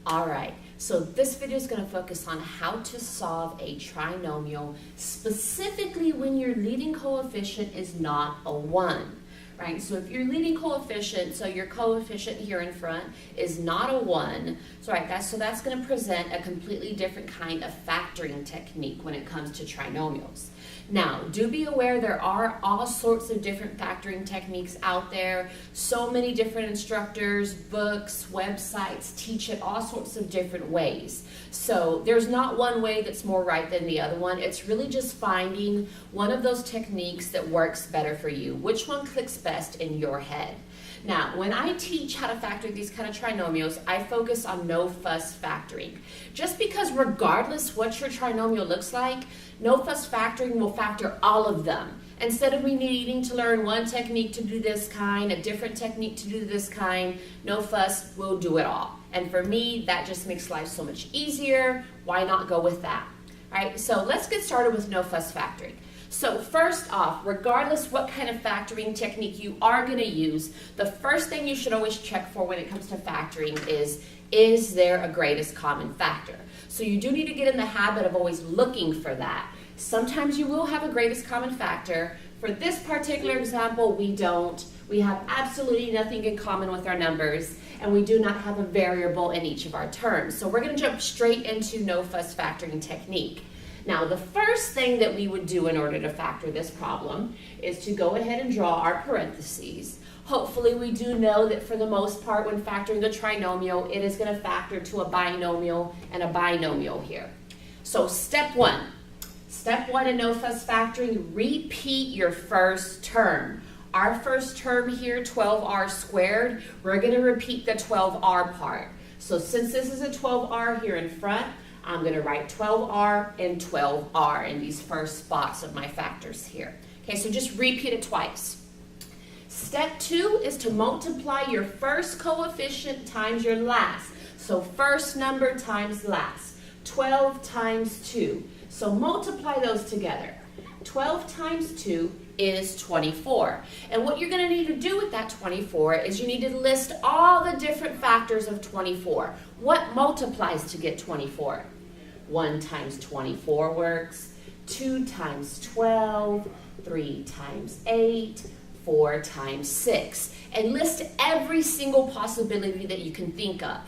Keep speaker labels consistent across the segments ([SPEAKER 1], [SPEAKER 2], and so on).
[SPEAKER 1] All right, so this video is going to focus on how to solve a trinomial, specifically when your leading coefficient is not a 1. Right, so if your leading coefficient, so your coefficient here in front is not a 1, so that's going to present a completely different kind of factoring technique when it comes to trinomials. Now, do be aware there are all sorts of different factoring techniques out there. So many different instructors, books, websites teach it all sorts of different ways. So there's not one way that's more right than the other one. It's really just finding one of those techniques that works better for you. Which one clicks best in your head? Now, when I teach how to factor these kind of trinomials, I focus on no-fuss factoring. Just because regardless what your trinomial looks like, no-fuss factoring will factor all of them. Instead of me needing to learn one technique to do this kind, a different technique to do this kind, no-fuss will do it all. And for me, that just makes life so much easier. Why not go with that? All right, so let's get started with no-fuss factoring. So first off, regardless what kind of factoring technique you are going to use, the first thing you should always check for when it comes to factoring is there a greatest common factor? So you do need to get in the habit of always looking for that. Sometimes you will have a greatest common factor. For this particular example, we don't. We have absolutely nothing in common with our numbers, and we do not have a variable in each of our terms. So we're going to jump straight into no-fuss factoring technique. Now, the first thing that we would do in order to factor this problem is to go ahead and draw our parentheses. Hopefully, we do know that for the most part, when factoring a trinomial, it is going to factor to a binomial and a binomial here. So step one in no-fuss factoring, repeat your first term. Our first term here, 12r squared, we're going to repeat the 12r part. So since this is a 12r here in front, I'm going to write 12r and 12r in these first spots of my factors here. Okay, so just repeat it twice. Step 2 is to multiply your first coefficient times your last. So first number times last. 12 times 2. So multiply those together. 12 times 2 is 24. And what you're going to need to do with that 24 is you need to list all the different factors of 24. What multiplies to get 24? 1 times 24 works, 2 times 12, 3 times 8, 4 times 6. And list every single possibility that you can think of.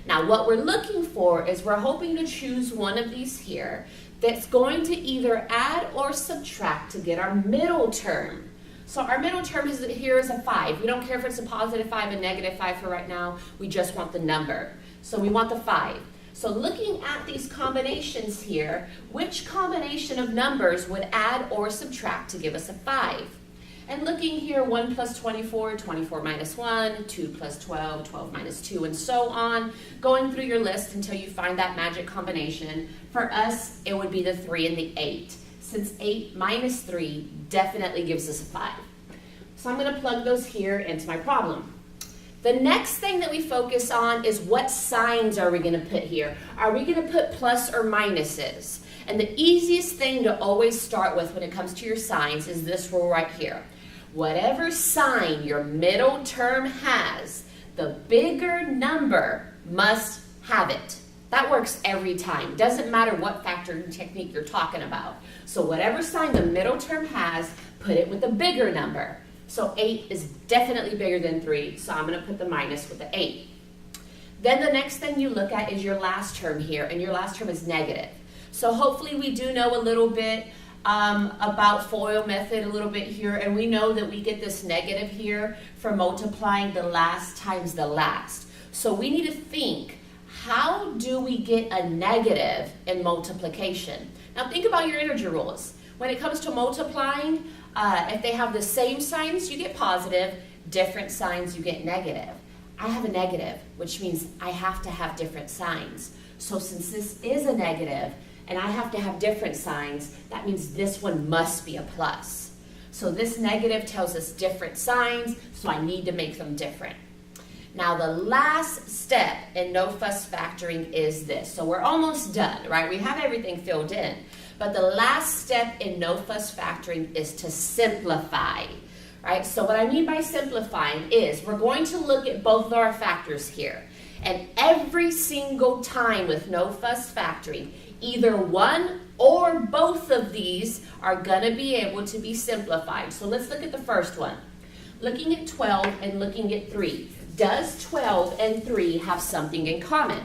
[SPEAKER 1] Now what we're looking for is we're hoping to choose one of these here that's going to either add or subtract to get our middle term. So our middle term here is a 5. We don't care if it's a positive 5 and negative 5 for right now. We just want the number. So we want the 5. So looking at these combinations here, which combination of numbers would add or subtract to give us a 5? And looking here, 1 plus 24, 24 minus 1, 2 plus 12, 12 minus 2, and so on, going through your list until you find that magic combination. For us, it would be the 3 and the 8, since 8 minus 3 definitely gives us a 5. So I'm going to plug those here into my problem. The next thing that we focus on is what signs are we going to put here? Are we going to put plus or minuses? And the easiest thing to always start with when it comes to your signs is this rule right here. Whatever sign your middle term has, the bigger number must have it. That works every time. Doesn't matter what factoring technique you're talking about. So whatever sign the middle term has, put it with a bigger number. So 8 is definitely bigger than 3, so I'm going to put the minus with the 8. Then the next thing you look at is your last term here, and your last term is negative. So hopefully we do know a little bit about FOIL method a little bit here, and we know that we get this negative here from multiplying the last times the last. So we need to think, how do we get a negative in multiplication? Now think about your integer rules. When it comes to multiplying, if they have the same signs, you get positive, different signs, you get negative. I have a negative, which means I have to have different signs. So since this is a negative, and I have to have different signs, that means this one must be a plus. So this negative tells us different signs, so I need to make them different. Now the last step in no-fuss factoring is this. So we're almost done, right? We have everything filled in. But the last step in no-fuss factoring is to simplify, right? So what I mean by simplifying is we're going to look at both of our factors here. And every single time with no fuss factoring, either one or both of these are going to be able to be simplified. So let's look at the first one. Looking at 12 and looking at 3. Does 12 and 3 have something in common?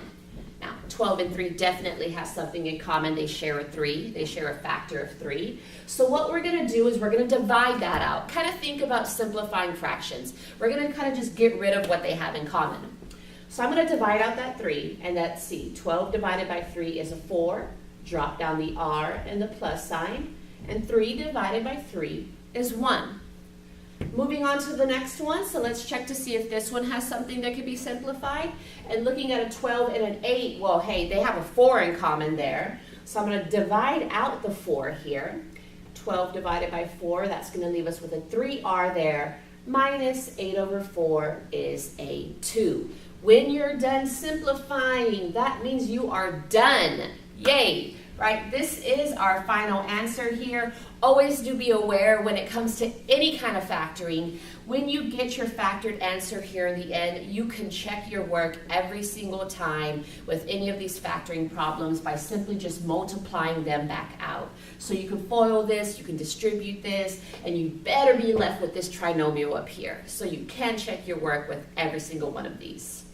[SPEAKER 1] Now, 12 and 3 definitely have something in common. They share a 3. They share a factor of 3. So what we're going to do is we're going to divide that out. Kind of think about simplifying fractions. We're going to kind of just get rid of what they have in common. So I'm going to divide out that 3, and let's see. 12 divided by 3 is a 4. Drop down the R and the plus sign. And 3 divided by 3 is 1. Moving on to the next one, so let's check to see if this one has something that could be simplified. And looking at a 12 and an 8, well, hey, they have a 4 in common there. So I'm going to divide out the 4 here. 12 divided by 4, that's going to leave us with a 3R there. Minus 8 over 4 is a 2. When you're done simplifying, that means you are done. Yay! Right? This is our final answer here. Always do be aware when it comes to any kind of factoring, when you get your factored answer here in the end, you can check your work every single time with any of these factoring problems by simply just multiplying them back out. So you can FOIL this, you can distribute this, and you better be left with this trinomial up here. So you can check your work with every single one of these.